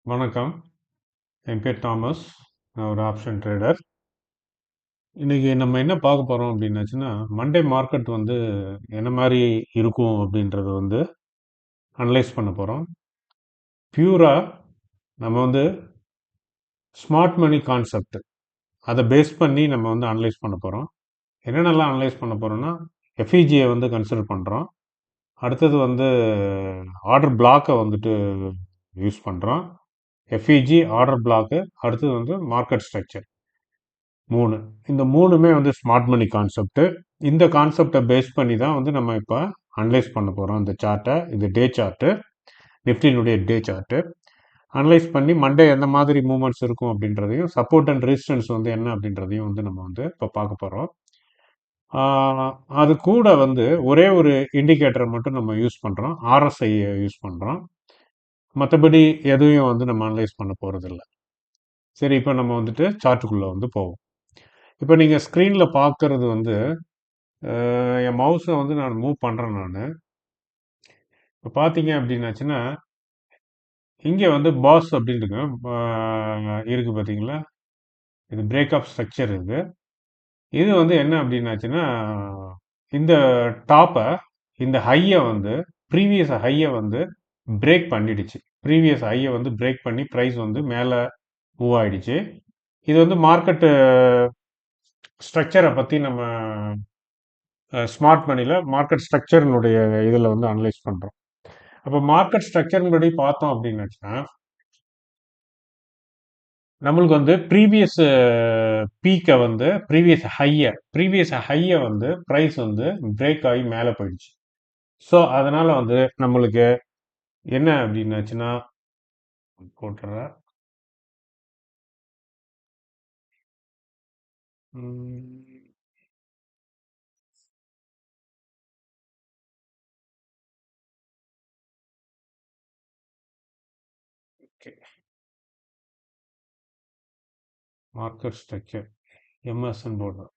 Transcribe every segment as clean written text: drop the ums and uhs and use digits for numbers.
வணக்கம். என் பேர் தாமஸ். நான் ஒரு ஆப்ஷன் ட்ரேடர். இன்னைக்கு நம்ம என்ன பார்க்க போறோம் அப்படின்னாச்சுன்னா, மண்டே மார்க்கெட் வந்து என்ன மாரி இருக்கும் அப்படின்றத வந்து அனலைஸ் பண்ண போறோம். பியூரா நம்ம வந்து ஸ்மார்ட் மணி கான்செப்ட் அத பேஸ் பண்ணி நம்ம வந்து அனலைஸ் பண்ண போறோம். என்னென்னலாம் அனலைஸ் பண்ண போறோம்னா, எஃப்இஜிய வந்து கன்சிடர் பண்றோம். அடுத்தது வந்து ஆர்டர் பிளாக்க வந்துட்டு யூஸ் பண்றோம். எஃப்இஜி, ஆர்டர் பிளாக்கு, அடுத்தது வந்து மார்க்கெட் ஸ்ட்ரக்சர். 3. இந்த 3மே வந்து ஸ்மார்ட் மணி கான்செப்ட். இந்த கான்செப்டை பேஸ் பண்ணி தான் வந்து நம்ம இப்போ அனலைஸ் பண்ண போகிறோம் இந்த சார்ட்டை. இது டே சார்ட்டு, நிஃப்டியினுடைய டே சார்ட்டு. அனலைஸ் பண்ணி மண்டே எந்த மாதிரி மூவ்மெண்ட்ஸ் இருக்கும் அப்படின்றதையும், சப்போர்ட் அண்ட் ரெசிஸ்டன்ஸ் வந்து என்ன அப்படின்றதையும் வந்து நம்ம வந்து இப்போ பார்க்க போகிறோம். அது கூட வந்து ஒரே ஒரு இண்டிகேட்டரை மட்டும் நம்ம யூஸ் பண்ணுறோம், ஆர்எஸ்ஐ யூஸ் பண்ணுறோம். மற்றபடி எதையும் வந்து நம்ம அனலைஸ் பண்ண போகிறதில்ல. சரி, இப்போ நம்ம வந்துட்டு சார்ட்டுக்குள்ளே வந்து போவோம். இப்போ நீங்கள் ஸ்க்ரீனில் பார்க்கறது வந்து என் மவுஸை வந்து நான் மூவ் பண்ணுறேன் நான். இப்போ பார்த்தீங்க அப்படின்னாச்சுன்னா, இங்கே வந்து பாஸ் அப்படின்னு இருக்கு. இருக்கு பார்த்தீங்களா? இது பிரேக்அப் ஸ்ட்ரக்சர் இது. இது வந்து என்ன அப்படின்னாச்சுன்னா, இந்த டாப்பை, இந்த ஹையை வந்து ப்ரீவியஸ் ஹையை வந்து பிரேக் பண்ணிடுச்சு. ப்ரீவியஸ் ஹையை வந்து பிரேக் பண்ணி ப்ரைஸ் வந்து மேலே மூவ் ஆயிடுச்சு. இது வந்து மார்க்கெட்டு ஸ்ட்ரக்சரை பற்றி நம்ம ஸ்மார்ட் மணியில் மார்க்கெட் ஸ்ட்ரக்சர்னுடைய இதில் வந்து அனலைஸ் பண்ணுறோம். அப்போ மார்க்கெட் ஸ்ட்ரக்சர் படி பார்த்தோம் அப்படின்னாச்சுன்னா, நம்மளுக்கு வந்து ப்ரீவியஸ் ஹையை வந்து ப்ரைஸ் வந்து பிரேக் ஆகி மேலே போயிடுச்சு. ஸோ அதனால வந்து நம்மளுக்கு என்ன அப்படின்னாச்சுன்னா, போட்டுறேன். ஓகே, மார்க்கெட் ஸ்ட்ரக்சர் எம்எஸ்ன்னு போடுறோம்.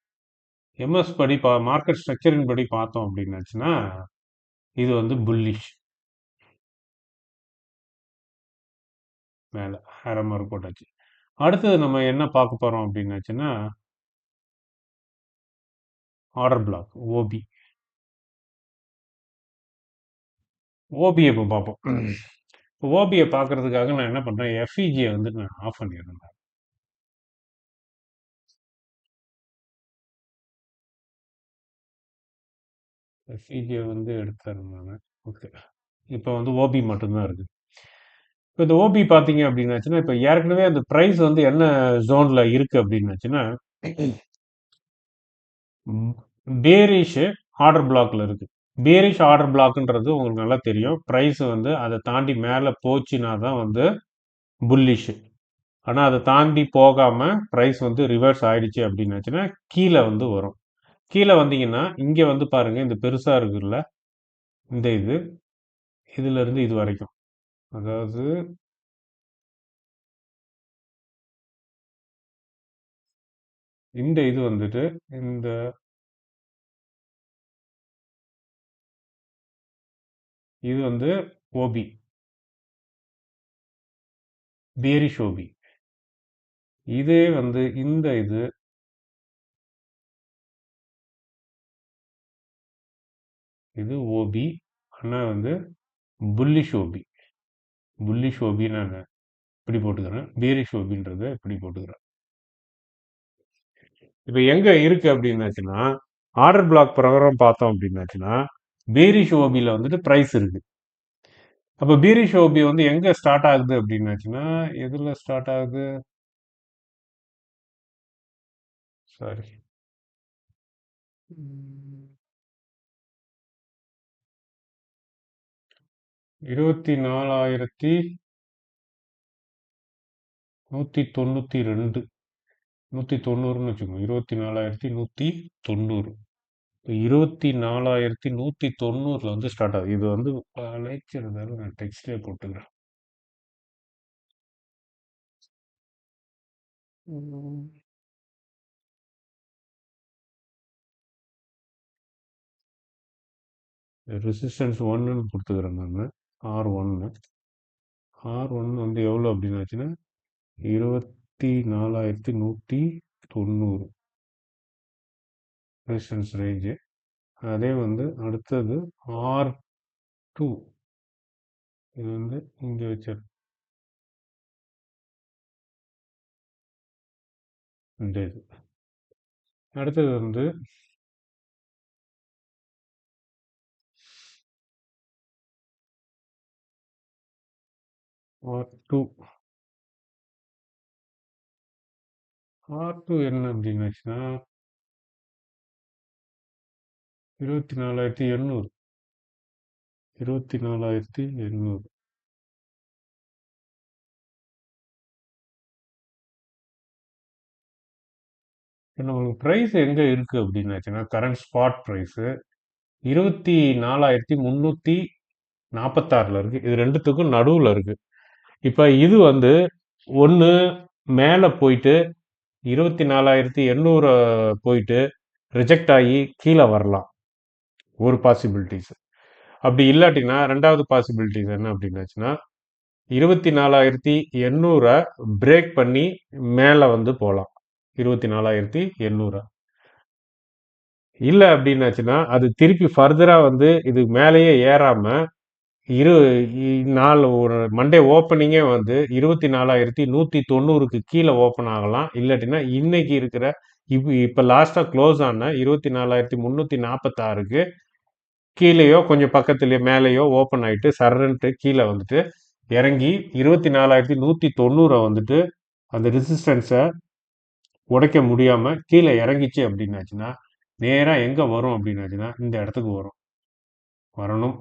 எம்எஸ் படி மார்க்கெட் ஸ்ட்ரக்சரின் படி பார்த்தோம் அப்படின்னாச்சுன்னா, இது வந்து புல்லிஷ். மேலே ஹேரோ மார்க் போட்டாச்சு. அடுத்தது நம்ம என்ன பார்க்க போறோம் அப்படின்னாச்சுன்னா, ஆர்டர் பிளாக் ஓபி. ஓபியை இப்போ பார்ப்போம். ஓபியை பார்க்கறதுக்காக நான் என்ன பண்ணுறேன், எஃப்இஜியை வந்து நான் ஆஃப் பண்ணிடுறேன். எஃப்இஜியை வந்து எடுத்துறேன் நான். ஓகே, இப்போ வந்து ஓபி மட்டும்தான் இருக்குது. இப்போ இந்த ஓபி பார்த்தீங்க அப்படின்னாச்சுன்னா, இப்போ ஏற்கனவே அந்த ப்ரைஸ் வந்து என்ன ஜோனில் இருக்குது அப்படின்னாச்சுன்னா, பேரிஷ் ஆர்டர் பிளாக்ல இருக்கு. பேரிஷ் ஆர்டர் பிளாக்ன்றது உங்களுக்கு நல்லா தெரியும். ப்ரைஸ் வந்து அதை தாண்டி மேலே போச்சுன்னா தான் வந்து புல்லிஷ். ஆனால் அதை தாண்டி போகாமல் ப்ரைஸ் வந்து ரிவர்ஸ் ஆயிடுச்சு அப்படின்னாச்சுன்னா கீழே வந்து வரும். கீழே வந்தீங்கன்னா இங்கே வந்து பாருங்க, இந்த பெருசாக இருக்குல்ல, இந்த இதுல இருந்து இது வரைக்கும், அதாவது இந்த இது வந்துட்டு இந்த இது வந்து ஓபி, பேரிஷ் ஓபி. இதே வந்து இந்த இது ஓபி, ஆனால் வந்து புல்லிஷ் ஓபி. புல்லிஷ் ஓபி நான் இப்படி போட்டுக்கிறேன், பேரிஷ் ஓபின்றத இப்படி போட்டுக்கிறேன். இப்போ எங்க இருக்கு அப்படின்னாச்சுன்னா, ஆர்டர் பிளாக் பிரகாரம் பார்த்தோம் அப்படின்னாச்சுன்னா, பேரிஷ் ஓபியில் வந்துட்டு ப்ரைஸ் இருக்கு. அப்போ பேரிஷ் ஓபி வந்து எங்க ஸ்டார்ட் ஆகுது அப்படின்னாச்சுன்னா, எதுல ஸ்டார்ட் ஆகுது, சாரி, 24,192, 190ன்னு வச்சுக்கோங்க. 24,190. இப்போ 24,190 வந்து ஸ்டார்ட் ஆகுது. இது வந்து அழைச்சிருந்தாலும் நான் டெக்ஸ்டே போட்டுக்கிறேன். ரெசிஸ்டன்ஸ் ஒன்றுன்னு கொடுத்துக்கிறேன் நான், R1. R1 வந்து எவ்வளோ அப்படின்னாச்சுன்னா 24,190 ரெசிஸ்டன்ஸ் ரேஞ்சு. அதே வந்து அடுத்தது R2, இது வந்து இங்கே வச்ச இந்த இது. அடுத்தது வந்து R2. R2 என்ன அப்படின்னாச்சுன்னா 24,800. 24,800. இப்போ நம்மளுக்கு ப்ரைஸ் எங்கே இருக்குது அப்படின்னாச்சுன்னா கரண்ட் ஸ்பாட் ப்ரைஸு 24,346 இருக்குது. இது ரெண்டுத்துக்கும் நடுவில் இருக்குது. இப்போ இது வந்து ஒன்று மேலே போயிட்டு 24,800 போயிட்டு ரிஜெக்ட் ஆகி கீழே வரலாம், ஒரு பாசிபிலிட்டிஸ். அப்படி இல்லாட்டினா ரெண்டாவது பாசிபிலிட்டிஸ் என்ன அப்படின்னாச்சுன்னா 24,800 பிரேக் பண்ணி மேலே வந்து போகலாம். 24,800 இல்லை அப்படின்னாச்சுன்னா அது திருப்பி ஃபர்தராக வந்து இது மேலேயே ஏறாம இரு நாலு ஒரு மண்டே ஓப்பனிங்கே வந்து 24,190க்கு கீழே ஓப்பன் ஆகலாம். இல்லாட்டினா இன்னைக்கு இருக்கிற இப்போ லாஸ்ட்டாக க்ளோஸ் ஆன 24,346க்கு கீழேயோ கொஞ்சம் பக்கத்துலேயோ மேலேயோ ஓப்பன் ஆகிட்டு சர்ரன்ட்டு கீழே வந்துட்டு இறங்கி 24,190 வந்துட்டு அந்த ரெசிஸ்டன்ஸை உடைக்க முடியாமல் கீழே இறங்கிச்சு அப்படின்னாச்சுன்னா நேராக எங்கே வரும் அப்படின்னாச்சுன்னா இந்த இடத்துக்கு வரணும்.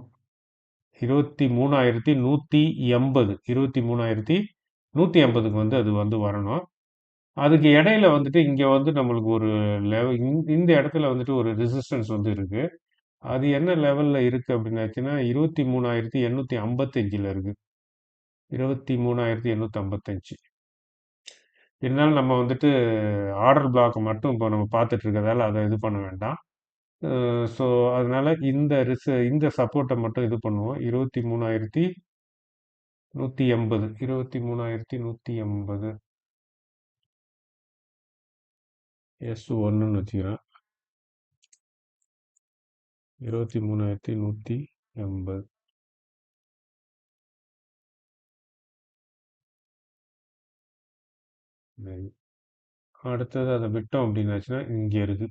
23,180, 23,180க்கு வந்து அது வந்து வரணும். அதுக்கு இடையில வந்துட்டு இங்கே வந்து நம்மளுக்கு ஒரு லெவல், இந்த இடத்துல வந்துட்டு ஒரு ரெசிஸ்டன்ஸ் வந்து இருக்கு. அது என்ன லெவல்ல இருக்கு அப்படின்னாச்சுன்னா 23,855ல இருக்கு. 23,855. இருந்தாலும் நம்ம வந்துட்டு ஆர்டர் பிளாக் மட்டும் இப்போ நம்ம பார்த்துட்டு இருக்கிறதால அதை இது பண்ண வேண்டாம். ஸோ அதனால இந்த சப்போர்ட்டை மட்டும் இது பண்ணுவோம். 23,180, 23,180 S1ன்னு வச்சுக்கிறேன். 23,180. அடுத்தது அதை விட்டோம் அப்படின்னாச்சுன்னா இங்கே இருக்கு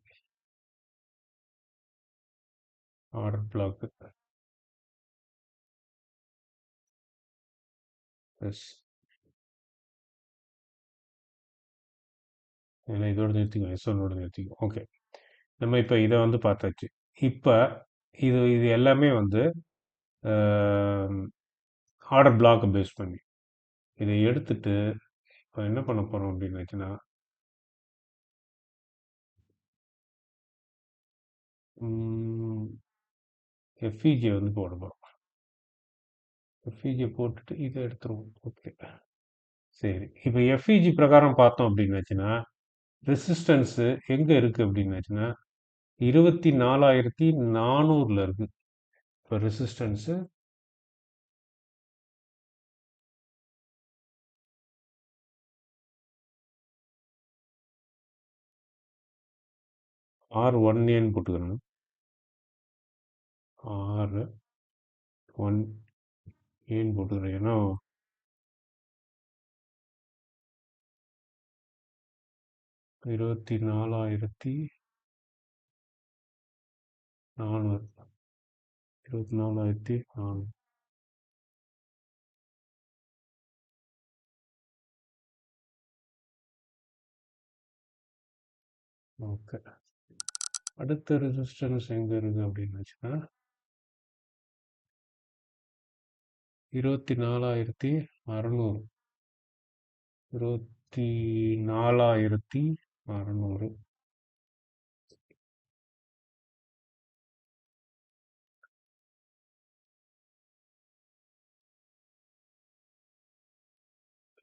ஆர்டர் பிளாக். எஸ், ஏன்னா இதோட நிறுத்திக்கும், S1ஓட நிறுத்திக்கும். ஓகே, நம்ம இப்போ இதை வந்து பார்த்தாச்சு. இப்போ இது எல்லாமே வந்து ஆர்டர் பிளாக் பேஸ் பண்ணி இதை எடுத்துட்டு இப்போ என்ன பண்ண போகிறோம் அப்படின்னாச்சுன்னா எஃப்இஜி வந்து போட போகிறோம். எஃப்இஜி போட்டுட்டு இதை எடுத்துருவோம். ஓகே, சரி. இப்போ எஃப்இஜி பிரகாரம் பார்த்தோம் அப்படின்னாச்சுன்னா ரெசிஸ்டன்ஸு எங்கே இருக்குது அப்படின்னாச்சுன்னா 24,400ல இருக்கு. இப்போ ரெசிஸ்டன்ஸு R1ஏன்னு போட்டுக்கிறேன். R1ஏன்னு போட்டுக்கிறேன். ஏன்னா 24,400, 24,400. ஓகே, அடுத்த ரெசிஸ்டன்ஸ் எங்கே இருக்குது அப்படின்னாச்சுன்னா 24,600, 24,600.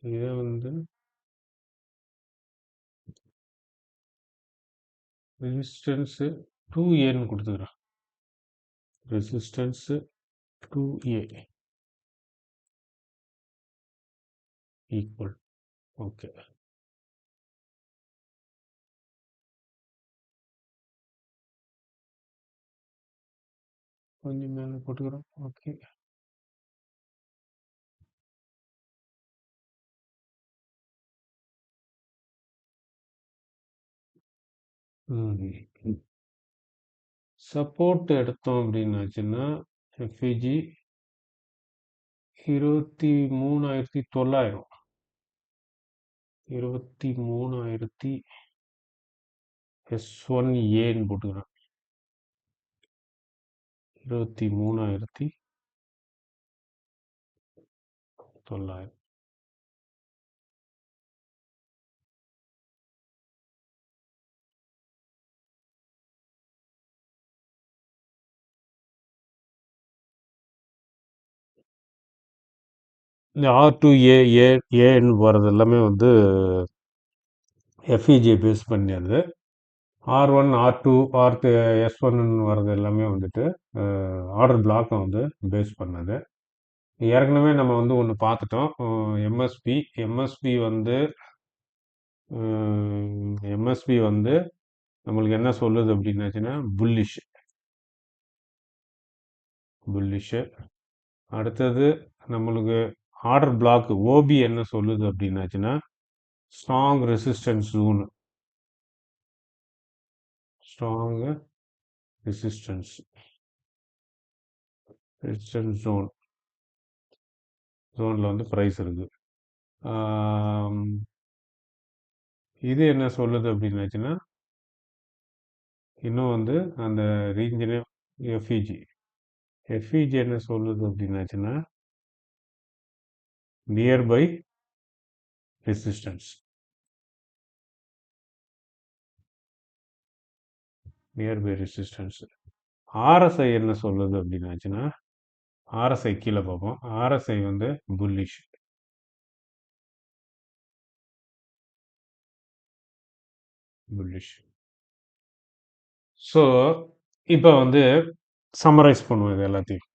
இதை வந்து ரெசிஸ்டன்ஸு 2ஏன்னு கொடுத்துக்கிறேன். Resistance 2A. ஈக்குவல். ஓகே. கொஞ்சம் மேலே போட்டுக்கிறோம். ஓகே. சப்போர்ட் எடுத்தோம் அப்படின்னாச்சுன்னா எஃப்இஜி 23,900, 23,000 S1Aன்னு போட்டுக்கிறேன். 23,900. இந்த R2A ஏன்னு வர்றது எல்லாமே வந்து எஃப்இஜியை பேஸ் பண்ணியது. R1 R2 S1 வர்றது எல்லாமே வந்துட்டு ஆர்டர் பிளாக்கை வந்து பேஸ் பண்ணது. ஏற்கனவே நம்ம வந்து ஒன்று பார்த்துட்டோம். எம்எஸ்பி வந்து நம்மளுக்கு என்ன சொல்லுது அப்படின்னாச்சுன்னா புல்லிஷ். அடுத்தது நம்மளுக்கு ஆர்டர் பிளாக் ஓபி என்ன சொல்லுது அப்படின்னாச்சுன்னா ஸ்ட்ராங் ரெசிஸ்டன்ஸ் ஜோனில் வந்து ப்ரைஸ் இருக்கு. இது என்ன சொல்லுது அப்படின்னாச்சுன்னா இன்னும் வந்து அந்த ரீஜனே எஃப்இஜி என்ன சொல்லுது அப்படின்னாச்சுன்னா நியர்பை ரெசிஸ்டன்ஸ். ஆர்எஸ்ஐ என்ன சொல்லுது அப்படின்னாச்சுன்னா ஆர்எஸ்ஐ கீழே பார்ப்போம். ஆர்எஸ்ஐ வந்து புல்லிஷ். ஸோ இப்போ வந்து சம்மரைஸ் பண்ணுவோம் இது எல்லாத்தையும்.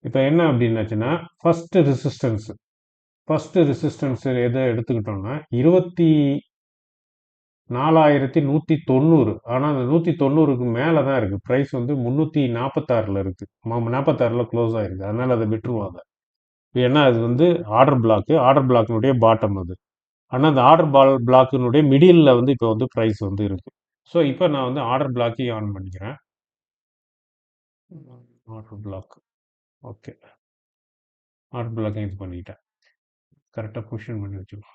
இப்போ என்ன அப்படின்னாச்சுன்னா ஃபஸ்ட்டு ரெசிஸ்டன்ஸ் எதை எடுத்துக்கிட்டோம்னா 24,190. ஆனால் அந்த 190க்கு மேலே தான் இருக்குது. ப்ரைஸ் வந்து 346 இருக்குது. 46 க்ளோஸ் ஆகிருக்கு. அதனால் அதை விட்டுருவாங்க. ஏன்னா அது வந்து ஆர்டர் பிளாக்கினுடைய பாட்டம் அது. ஆனால் அந்த ஆர்டர் பிளாக்கினுடைய மிடில் வந்து இப்போ வந்து ப்ரைஸ் வந்து இருக்குது. ஸோ இப்போ நான் வந்து ஆர்டர் பிளாக்கையும் ஆன் பண்ணிக்கிறேன். Order black. ஓகே. ஆர்டர் பிளாக்கை இது பண்ணிட்டேன். கரெக்டாக பொசிஷன் பண்ணி வச்சுக்கோ.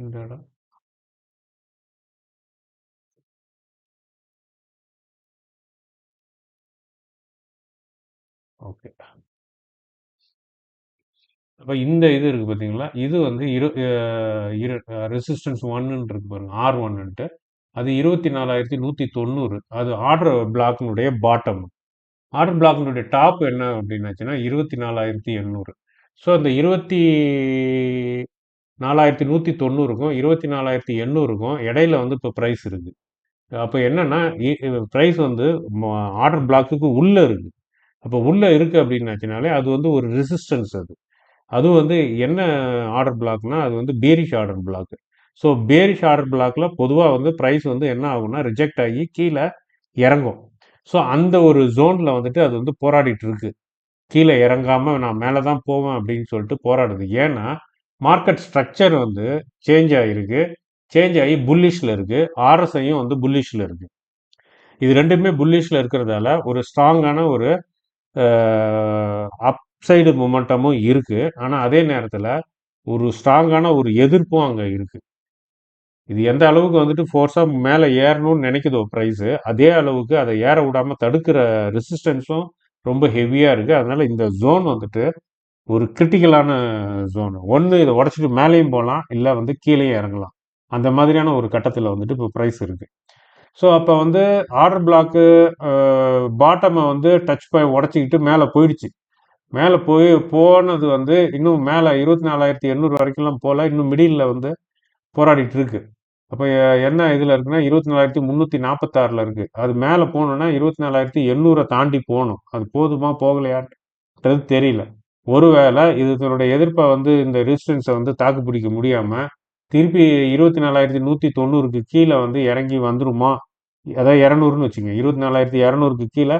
இந்த இடம் ஓகே. அப்போ இந்த இது இருக்குது பார்த்தீங்களா, இது வந்து ரெசிஸ்டன்ஸ் ஒன்னுன்னு இருக்கு பாருங்க, R1ன்ட்டு. அது 24,190. அது ஆர்டர் பிளாக்கினுடைய பாட்டம். ஆர்டர் பிளாக்கினுடைய டாப் என்ன அப்படின்னாச்சுன்னா 24,800. ஸோ அந்த 24,190க்கும் 24,800க்கும் இடையில வந்து இப்போ ப்ரைஸ் இருக்கு. அப்போ என்னன்னா ப்ரைஸ் வந்து ஆர்டர் பிளாக்குக்கு உள்ள இருக்கு. அப்போ உள்ள இருக்கு அப்படின்னாச்சுனாலே அது வந்து ஒரு ரெசிஸ்டன்ஸ். அதுவும் வந்து என்ன ஆர்டர் பிளாக்னா அது வந்து bearish order black. So bearish order பிளாக்ல பொதுவாக வந்து ப்ரைஸ் வந்து என்ன ஆகும்னா ரிஜெக்ட் ஆகி கீழே இறங்கும். ஸோ அந்த ஒரு ஜோனில் வந்துட்டு அது வந்து போராடிட்டு இருக்கு. கீழே இறங்காம நான் மேலே தான் போவேன் அப்படின்னு சொல்லிட்டு போராடுது. ஏன்னா மார்க்கெட் ஸ்ட்ரக்சர் வந்து சேஞ்ச் ஆகி புல்லிஷில் இருக்கு. ஆர்எஸ்ஐயும் வந்து புல்லிஷில் இருக்கு. இது ரெண்டுமே புல்லிஷில் இருக்கிறதால ஒரு ஸ்ட்ராங்கான ஒரு அப்சைடு மொமெண்டமும் இருக்கு. ஆனால் அதே நேரத்தில் ஒரு ஸ்ட்ராங்கான ஒரு எதிர்ப்பும் அங்கே இருக்கு. இது எந்த அளவுக்கு வந்துட்டு ஃபோர்ஸாக மேலே ஏறணும்னு நினைக்குதோ ப்ரைஸு, அதே அளவுக்கு அதை ஏற விடாமல் தடுக்கிற ரெசிஸ்டன்ஸும் ரொம்ப ஹெவியாக இருக்குது. அதனால இந்த ஜோன் வந்துட்டு ஒரு கிரிட்டிக்கலான ஜோனு. ஒன்று இதை உடச்சிட்டு மேலேயும் போகலாம், இல்லை வந்து கீழேயும் இறங்கலாம். அந்த மாதிரியான ஒரு கட்டத்தில் வந்துட்டு இப்போ ப்ரைஸ் இருக்குது. ஸோ அப்போ வந்து ஆர்டர் பிளாக்கு பாட்டமை வந்து டச் பண்ணி உடச்சிக்கிட்டு மேலே போயிடுச்சு. மேலே போனது வந்து இன்னும் மேலே 24,800 வரைக்கும்லாம் போகல. இன்னும் மிடில் வந்து போராடிட்டு இருக்கு. அப்போ என்ன இதில் இருக்குன்னா 24,346 இருக்கு. அது மேலே போகணுன்னா 24,800 தாண்டி போகணும். அது போதுமா போகலையான்றது தெரியல. ஒருவேளை இதனுடைய எதிர்ப்பை வந்து இந்த ரெசிஸ்டன்ஸை வந்து தாக்கு பிடிக்க முடியாம திருப்பி 24,190க்கு கீழே வந்து இறங்கி வந்துருமா, அதாவது 200ன்னு வச்சுங்க, 24,200க்கு கீழே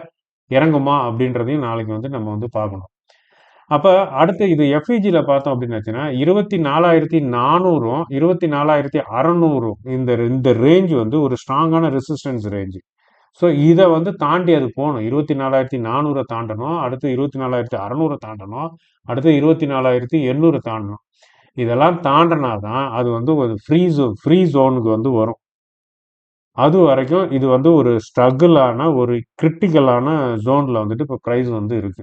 இறங்குமா அப்படின்றதையும் நாளைக்கு வந்து நம்ம வந்து பார்க்கணும். அப்ப அடுத்து இது எஃப்இஜில பார்த்தோம் அப்படின்னாச்சுன்னா 24,400ம் 24,600ம் இந்த ரேஞ்ச் வந்து ஒரு ஸ்ட்ராங்கான ரெசிஸ்டன்ஸ் ரேஞ்ச். ஸோ இதை வந்து தாண்டி அது போகணும். 24,400 தாண்டணும், அடுத்து 24,600 தாண்டணும், அடுத்து 24,800 தாண்டணும். இதெல்லாம் தாண்டினா தான் அது வந்து ஒரு ஃப்ரீ ஜோனுக்கு வந்து வரும். அது வரைக்கும் இது வந்து ஒரு ஸ்ட்ரகிளான ஒரு கிரிட்டிக்கலான ஜோன்ல வந்துட்டு இப்போ ப்ரைஸ் வந்து இருக்கு.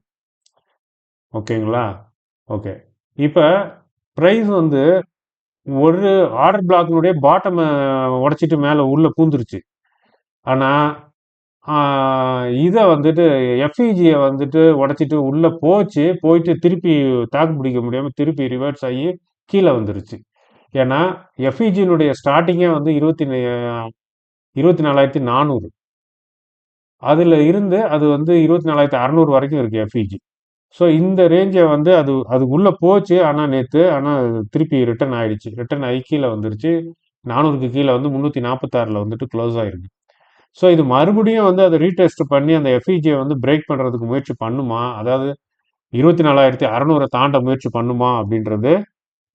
ஓகேங்களா? ஓகே. இப்போ ப்ரைஸ் வந்து ஒரு ஆர்டர் பிளாக்னுடைய பாட்டம் உடைச்சிட்டு மேலே உள்ள பூந்துருச்சு. ஆனால் இதை வந்துட்டு எஃப்இஜியை வந்துட்டு உடைச்சிட்டு உள்ள போயிட்டு திருப்பி தாக்கு பிடிக்க முடியாமல் திருப்பி ரிவர்ஸ் ஆகி கீழே வந்துருச்சு. ஏன்னா எஃப்இஜியினுடைய ஸ்டார்டிங்கே வந்து 24,400. அதில் இருந்து அது வந்து 24,600 வரைக்கும் இருக்கு எஃப்இஜி. ஸோ இந்த ரேஞ்சை வந்து அது உள்ளே போச்சு. ஆனால் திருப்பி ரிட்டர்ன் ஆயிடுச்சு. ரிட்டர்ன் ஆகி கீழே வந்துருச்சு. 400க்கு கீழே வந்து 346ல் வந்துட்டு க்ளோஸ் ஆயிருக்கு. ஸோ இது மறுபடியும் வந்து அதை ரீடெஸ்ட் பண்ணி அந்த எஃப்இஜியை வந்து பிரேக் பண்ணுறதுக்கு முயற்சி பண்ணுமா, அதாவது 24,600 தாண்ட முயற்சி பண்ணுமா அப்படின்றது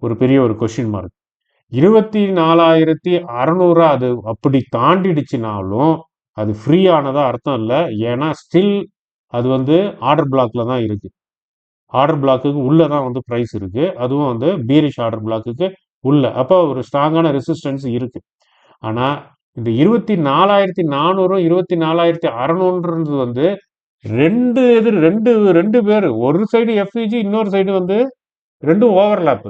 ஒரு பெரிய ஒரு கொஷின் மார்க். 24,600 அது அப்படி தாண்டிடுச்சுனாலும் அது ஃப்ரீ ஆனதா அர்த்தம் இல்லை. ஏன்னா ஸ்டில் அது வந்து ஆர்டர் பிளாக்ல தான் இருக்கு. ஆர்டர் பிளாக்குக்கு உள்ள தான் வந்து ப்ரைஸ் இருக்கு. அதுவும் வந்து பீரிஷ் ஆர்டர் பிளாக்குக்கு உள்ள. அப்போ ஒரு ஸ்ட்ராங்கான ரெசிஸ்டன்ஸ் இருக்கு. ஆனால் இந்த 24,400 24,600 வந்து ரெண்டு பேர், ஒரு சைடு எஃப்இஜி, இன்னொரு சைடு வந்து ரெண்டும் ஓவர்லாப்.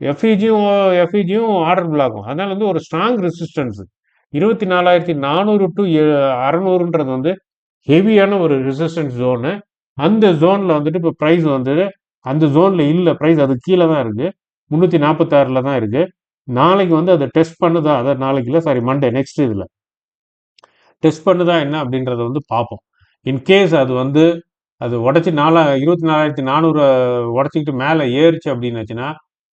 எஃப்இஜியும் ஆர்டர் பிளாக்கும். அதனால வந்து ஒரு ஸ்ட்ராங் ரெசிஸ்டன்ஸ் 24,400 டு 600ன்றது வந்து ஹெவியான ஒரு ரெசிஸ்டன்ஸ் ஜோனு. அந்த ஜோன்ல வந்துட்டு இப்போ ப்ரைஸ் வந்து அந்த ஜோன்ல இல்லை, ப்ரைஸ் அது கீழே தான் இருக்கு, 346ல் தான் இருக்கு. நாளைக்கு வந்து அதை டெஸ்ட் பண்ணுதா, அதாவது நாளைக்கு இல்லை, சாரி, மண்டே நெக்ஸ்ட் இதில் டெஸ்ட் பண்ணுதா என்ன அப்படின்றத வந்து பார்ப்போம். இன்கேஸ் அது வந்து அது உடச்சி 24,400 உடச்சிக்கிட்டு மேலே ஏறிச்சு அப்படின்னாச்சுன்னா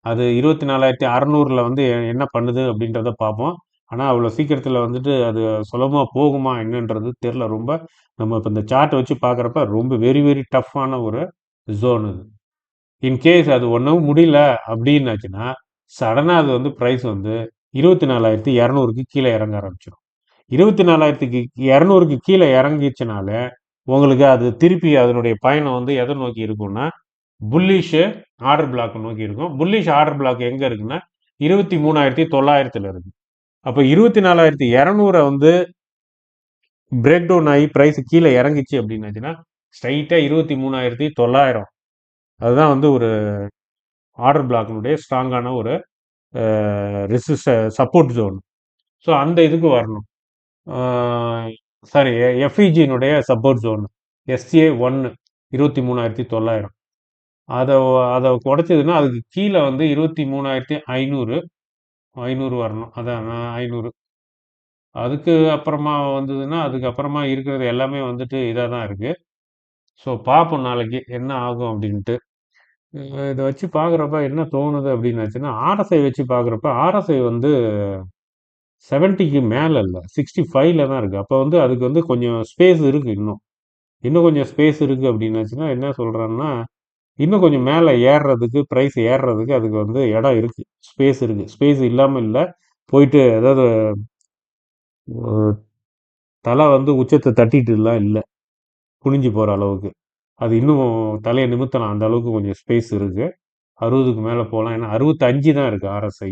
அது 24,600ல் வந்து என்ன பண்ணுது அப்படின்றத பார்ப்போம். ஆனால் அவ்வளோ சீக்கிரத்தில் வந்துட்டு அது சுலபமாக போகுமா என்னன்றது தெரில. ரொம்ப நம்ம இப்போ இந்த சார்ட்டை வச்சு பார்க்குறப்ப ரொம்ப வெரி வெரி டஃப்பான ஒரு ஜோன் இது. இன்கேஸ் அது ஒன்றும் முடியல அப்படின்னாச்சுன்னா சடனாக அது வந்து ப்ரைஸ் வந்து 24,200க்கு கீழே இறங்க ஆரம்பிச்சிடும். 24,200க்கு கீழே இறங்கிச்சுனால உங்களுக்கு அது திருப்பி அதனுடைய பயணம் வந்து எதை நோக்கி இருக்கும்னா புல்லிஷ் ஆர்டர் பிளாக் நோக்கி இருக்கும். புல்லிஷ் ஆர்டர் பிளாக் எங்க இருக்குன்னா 23,900ல இருக்கு. அப்போ 24,200 வந்து பிரேக் டவுன் ஆகி ப்ரைஸ் கீழே இறங்கிச்சு அப்படின்னாச்சுன்னா ஸ்ட்ரைட்டா 23,900 அதுதான் வந்து ஒரு ஆர்டர் பிளாக்னுடைய ஸ்ட்ராங்கான ஒரு சப்போர்ட் ஜோன். ஸோ அந்த இதுக்கு வரணும். சாரி, எஃப்இஜியினுடைய சப்போர்ட் ஜோன் SA1 23,900. அதை அதை உடைச்சதுன்னா அதுக்கு கீழே வந்து 23,500 வரணும். அதான் 500. அதுக்கு அப்புறமா வந்ததுன்னா அதுக்கப்புறமா இருக்கிறது எல்லாமே வந்துட்டு இதாக தான் இருக்கு. ஸோ பார்ப்போம் நாளைக்கு என்ன ஆகும் அப்படின்ட்டு. இதை வச்சு பார்க்குறப்ப என்ன தோணுது அப்படின்னாச்சுன்னா ஆர்எஸ்ஐ வச்சு பார்க்குறப்ப ஆர்எஸ்ஐ வந்து 70க்கு மேலே இல்லை, 65ல தான் இருக்குது. அப்போ வந்து அதுக்கு வந்து கொஞ்சம் ஸ்பேஸ் இருக்குது. இன்னும் கொஞ்சம் ஸ்பேஸ் இருக்குது அப்படின்னாச்சுன்னா என்ன சொல்கிறேன்னா இன்னும் கொஞ்சம் மேலே ஏறுறதுக்கு, ப்ரைஸ் ஏறுறதுக்கு அதுக்கு வந்து இடம் இருக்குது, ஸ்பேஸ் இருக்குது. ஸ்பேஸ் இல்லாமல் இல்லை. போயிட்டு அதாவது தலை வந்து உச்சத்தை தட்டிட்டுலாம் இல்லை, குனிஞ்சு போகிற அளவுக்கு. அது இன்னும் தலையை நிமித்தலாம், அந்த அளவுக்கு கொஞ்சம் ஸ்பேஸ் இருக்குது. 60க்கு மேலே போகலாம். ஏன்னா 65 தான் இருக்குது ஆர்எஸ்ஐ.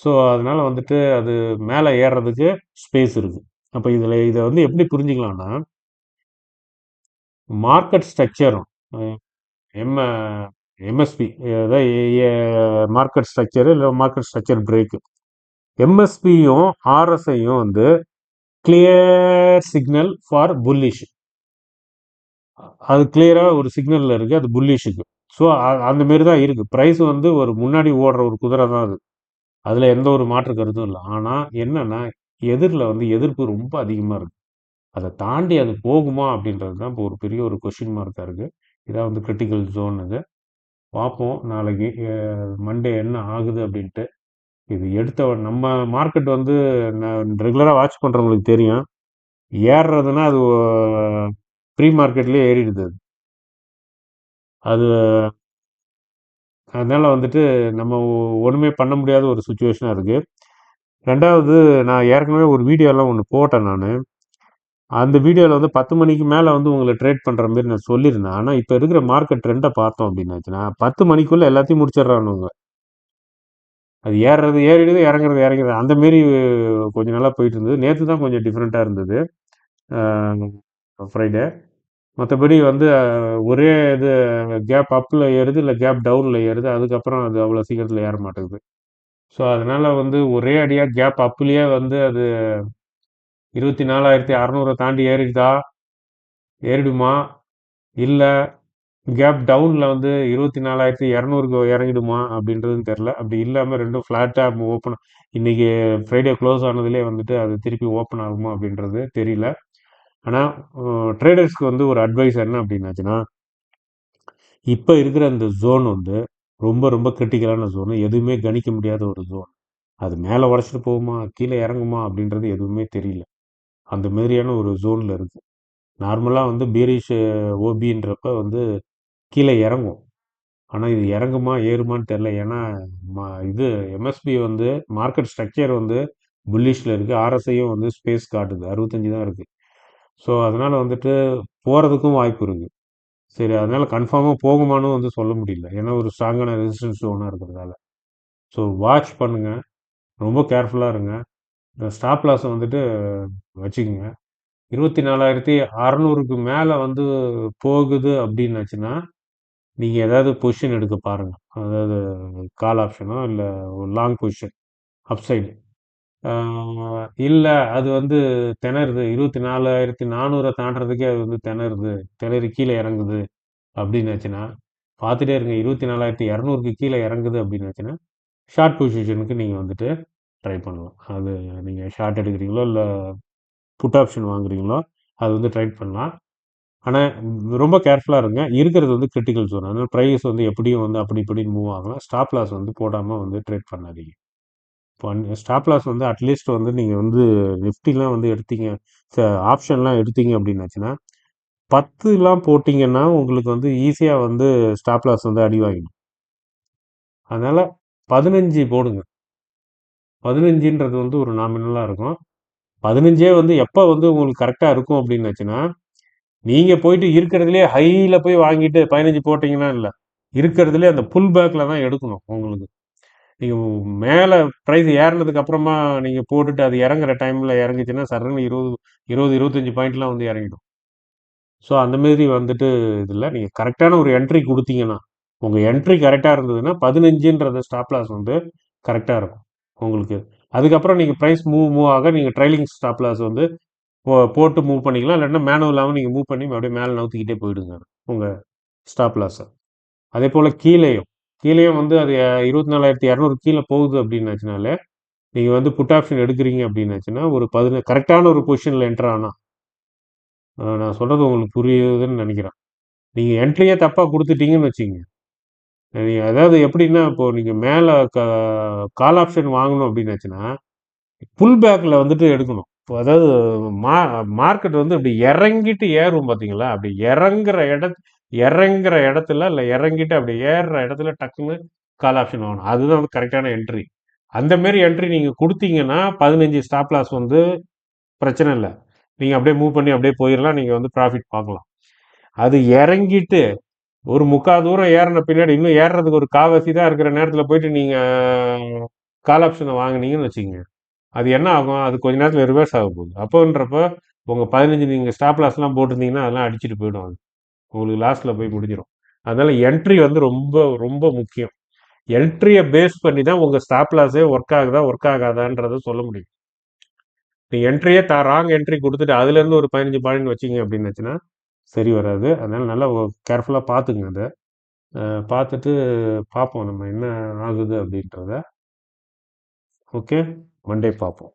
ஸோ அதனால வந்துட்டு அது மேலே ஏறுறதுக்கு ஸ்பேஸ் இருக்குது. அப்போ இதை வந்து எப்படி புரிஞ்சுக்கலாம்னா மார்க்கெட் ஸ்ட்ரக்சரும் எம் எம்எஸ்பி, அதாவது மார்க்கெட் ஸ்ட்ரக்சரு இல்லை மார்க்கெட் ஸ்ட்ரக்சர் பிரேக்கு, எம்எஸ்பியும் ஆர்எஸ்ஐயும் வந்து கிளியர் சிக்னல் ஃபார் புல்லிஷ். அது கிளியராக ஒரு சிக்னலில் இருக்குது, அது புல்லிஷுக்கு. ஸோ அந்த மாரி தான் இருக்குது. ப்ரைஸ் வந்து ஒரு முன்னாடி ஓடுற ஒரு குதிரை தான் அது, அதில் எந்த ஒரு மாற்று கருத்தும் இல்லை. ஆனால் என்னன்னா எதிரில் வந்து எதிர்ப்பு ரொம்ப அதிகமாக இருக்குது. அதை தாண்டி அது போகுமா அப்படின்றது தான் இப்போ ஒரு பெரிய ஒரு கொஷின் மார்க்காக இருக்குது. இதான் வந்து கிரிட்டிக்கல் ஜோன் இது. பார்ப்போம் நாளைக்கு மண்டே என்ன ஆகுது அப்படின்ட்டு. இது எடுத்த நம்ம மார்க்கெட் வந்து ரெகுலராக வாட்ச் பண்ணுறவங்களுக்கு தெரியும். ஏறுறதுன்னா அது ப்ரீ மார்க்கெட்லேயே ஏறிடுது அது. அது அதனால வந்துட்டு நம்ம ஒன்றுமே பண்ண முடியாத ஒரு சுச்சுவேஷனாக இருக்குது. ரெண்டாவது, நான் ஏற்கனவே ஒரு வீடியோலாம் ஒன்று போட்டேன் நான். அந்த வீடியோவில் வந்து 10 மணிக்கு மேலே வந்து உங்களை ட்ரேட் பண்ணுற மாதிரி நான் சொல்லியிருந்தேன். ஆனால் இப்போ இருக்கிற மார்க்கெட் ட்ரெண்டை பார்த்தோம் அப்படின்னாச்சுன்னா 10 மணிக்குள்ளே எல்லாத்தையும் முடிச்சிடுறானுங்க. அது ஏறுறது ஏறிடுது, இறங்குறது இறங்குறது அந்த மாரி கொஞ்சம் நல்லா போயிட்டு இருந்தது. நேற்று தான் கொஞ்சம் டிஃப்ரெண்ட்டாக இருந்தது ஃப்ரைடே. மற்றபடி வந்து ஒரே இது கேப் அப்பில் ஏறுது, இல்லை கேப் டவுனில் ஏறுது. அதுக்கப்புறம் அது அவ்வளோ சீக்கிரத்தில் ஏற மாட்டேங்குது. ஸோ அதனால் வந்து ஒரே அடியாக கேப் அப்லேயே வந்து அது 24,600 தாண்டி ஏறிடுமா, இல்லை கேப் டவுனில் வந்து 24,200க்கு இறங்கிடுமா அப்படின்றதுன்னு தெரில. அப்படி இல்லாமல் ரெண்டும் ஃப்ளாட்டாக ஓப்பன் இன்றைக்கி ஃப்ரைடே க்ளோஸ் ஆனதுலேயே வந்துட்டு அது திருப்பி ஓப்பன் ஆகுமா அப்படின்றது தெரியல. ஆனால் ட்ரேடர்ஸ்க்கு வந்து ஒரு அட்வைஸ் என்ன அப்படின்னாச்சுன்னா, இப்போ இருக்கிற அந்த ஜோன் வந்து ரொம்ப ரொம்ப கிரிட்டிக்கலான ஜோனு. எதுவுமே கணிக்க முடியாத ஒரு ஜோன். அது மேலே உடச்சிட்டு போகுமா, கீழே இறங்குமா அப்படின்றது எதுவுமே தெரியல. அந்த மாதிரியான ஒரு ஜோனில் இருக்குது. நார்மலாக வந்து பீரிஷ் ஓபின்றப்ப வந்து கீழே இறங்கும். ஆனால் இது இறங்குமா ஏறுமான்னு தெரில. ஏன்னா இது எம்எஸ்பி வந்து மார்க்கெட் ஸ்ட்ரக்சர் வந்து புல்லிஷில் இருக்குது. ஆர்எஸ்ஐயும் வந்து ஸ்பேஸ் காட்டுது, 65 தான் இருக்குது. ஸோ அதனால் வந்துட்டு போகிறதுக்கும் வாய்ப்பு இருக்குது. சரி, அதனால் கன்ஃபார்மாக போகுமான்னு வந்து சொல்ல முடியல. ஏன்னா ஒரு ஸ்ட்ராங்கான ரெசிஸ்டன்ஸ் ஜோனாக இருக்கிறதால. ஸோ வாட்ச் பண்ணுங்கள், ரொம்ப கேர்ஃபுல்லாக இருங்க. இந்த ஸ்டாப் லாஸை வந்துட்டு வச்சுக்கோங்க. 24,600க்கு மேலே வந்து போகுது அப்படின்னாச்சுன்னா நீங்கள் ஏதாவது பொசிஷன் எடுக்க பாருங்கள். அதாவது கால் ஆப்ஷனோ இல்லை லாங் பொசிஷன் அப்சைடு. இல்லை அது வந்து திணறுது, 24,400 தாண்டறதுக்கே அது வந்து திணறி கீழே இறங்குது அப்படின்னாச்சுன்னா பார்த்துட்டே இருங்க. 24,200க்கு கீழே இறங்குது அப்படின்னாச்சுன்னா ஷார்ட் பொசிஷனுக்கு நீங்கள் வந்துட்டு ட்ரை பண்ணலாம். அது நீங்கள் ஷார்ட் எடுக்கிறீங்களோ இல்லை புட் ஆப்ஷன் வாங்குறீங்களோ அது வந்து ட்ரை பண்ணலாம். ஆனால் ரொம்ப கேர்ஃபுல்லாக இருங்க. இருக்கிறது வந்து கிரிட்டிக்கல் ஜோன். அதனால் ப்ரைஸ் வந்து எப்படியும் வந்து அப்படி இப்படின்னு மூவ் ஆகலாம். ஸ்டாப் லாஸ் வந்து போடாமல் வந்து ட்ரேட் பண்ணாதீங்க. இப்போ ஸ்டாப் லாஸ் வந்து அட்லீஸ்ட் வந்து நீங்கள் வந்து நிஃப்டிலாம் வந்து எடுத்தீங்க, ஆப்ஷன்லாம் எடுத்தீங்க அப்படின்னாச்சுன்னா 10லாம் போட்டிங்கன்னா உங்களுக்கு வந்து ஈஸியாக வந்து ஸ்டாப் லாஸ் வந்து அடி வாங்கிடும். அதனால் 15 போடுங்க. 15ன்றது வந்து ஒரு நாமினலாக இருக்கும். 15 வந்து எப்போ வந்து உங்களுக்கு கரெக்டாக இருக்கும் அப்படின்னாச்சுன்னா, நீங்கள் போயிட்டு இருக்கிறதுலே ஹையில் போய் வாங்கிட்டு 15 போட்டிங்கன்னா இல்லை, இருக்கிறதுலே அந்த புல் பேக்கில் தான் எடுக்கணும் உங்களுக்கு. நீங்கள் மேலே ப்ரைஸ் ஏறினதுக்கு அப்புறமா நீங்கள் போட்டுட்டு அது இறங்குற டைமில் இறங்குச்சுன்னா சர்ன்னு 25 பாயிண்ட்லாம் வந்து இறங்கிடும். ஸோ அந்தமாரி வந்துட்டு இதில் நீங்கள் கரெக்டான ஒரு என்ட்ரி கொடுத்தீங்கன்னா, உங்கள் என்ட்ரி கரெக்டாக இருந்ததுன்னா 15ன்றது ஸ்டாப் லாஸ் வந்து கரெக்டாக இருக்கும் உங்களுக்கு. அதுக்கப்புறம் நீங்கள் ப்ரைஸ் மூவ் ஆக நீங்கள் ட்ரைலிங் ஸ்டாப் லாஸ் வந்து போட்டு மூவ் பண்ணிக்கலாம். இல்லைன்னா மேனுவலாகவும் நீங்கள் மூவ் பண்ணி அப்படியே மேலே நவுத்திக்கிட்டே போயிடுங்க உங்கள் ஸ்டாப் லாஸை. அதே போல் கீழேயும் வந்து அது 24,200 கீழே போகுது அப்படின்னாச்சுனாலே நீங்கள் வந்து புட் ஆப்ஷன் எடுக்கிறீங்க அப்படின்னாச்சுன்னா ஒரு கரெக்டான ஒரு பொசிஷனில் என்ட்ரு ஆனால் நான் சொல்கிறது உங்களுக்கு புரியுதுன்னு நினைக்கிறேன். நீங்கள் என்ட்ரியே தப்பாக கொடுத்துட்டீங்கன்னு வச்சுங்க. நீங்கள் அதாவது எப்படின்னா இப்போது நீங்கள் மேலே கால் ஆப்ஷன் வாங்கணும் அப்படின்னாச்சுன்னா புல் பேக்கில் வந்துட்டு எடுக்கணும். இப்போ அதாவது மா மார்க்கெட் வந்து அப்படி இறங்கிட்டு ஏறும் பார்த்தீங்களா, அப்படி இறங்குற இடத்துல இல்லை இறங்கிட்டு அப்படி ஏறுற இடத்துல டக்குன்னு கால் ஆப்ஷன் வாங்கணும். அதுதான் வந்து கரெக்டான என்ட்ரி. அந்த மாரி என்ட்ரி நீங்கள் கொடுத்தீங்கன்னா 15 ஸ்டாப் லாஸ் வந்து பிரச்சனை இல்லை. நீங்கள் அப்படியே மூவ் பண்ணி அப்படியே போயிடலாம். நீங்கள் வந்து ப்ராஃபிட் பார்க்கலாம். அது இறங்கிட்டு ஒரு முக்கால் தூரம் ஏறின பின்னாடி இன்னும் ஏறுறதுக்கு ஒரு காவாசி தான் இருக்கிற நேரத்தில் போயிட்டு நீங்கள் கால் ஆப்ஷனை வாங்கினீங்கன்னு வச்சுக்கோங்க, அது என்ன ஆகும், அது கொஞ்ச நேரத்தில் ரிவர்ஸ் ஆக போகுது. அப்போன்றப்போ உங்கள் 15 நீங்கள் ஸ்டாப் லாஸ்லாம் போட்டிருந்தீங்கன்னா அதெல்லாம் அடிச்சுட்டு போயிடும். அது உங்களுக்கு லாஸ்ட்டில் போய் முடிஞ்சிடும். அதனால் என்ட்ரி வந்து ரொம்ப ரொம்ப முக்கியம். என்ட்ரியை பேஸ் பண்ணி தான் உங்கள் ஸ்டாப் லாஸே ஒர்க் ஆகுதா ஒர்க் ஆகாதான்றதை சொல்ல முடியும். நீங்கள் என்ட்ரியே ராங் என்ட்ரி கொடுத்துட்டு அதுலேருந்து ஒரு 15 பாயிண்ட் வச்சிங்க அப்படின்னாச்சுன்னா சரி வராது. அதனால் நல்லா கேர்ஃபுல்லாக பார்த்துங்க அதை. பார்த்துட்டு பார்ப்போம் நம்ம என்ன ஆகுது அப்படின்றத. ஓகே, மண்டே பார்ப்போம்.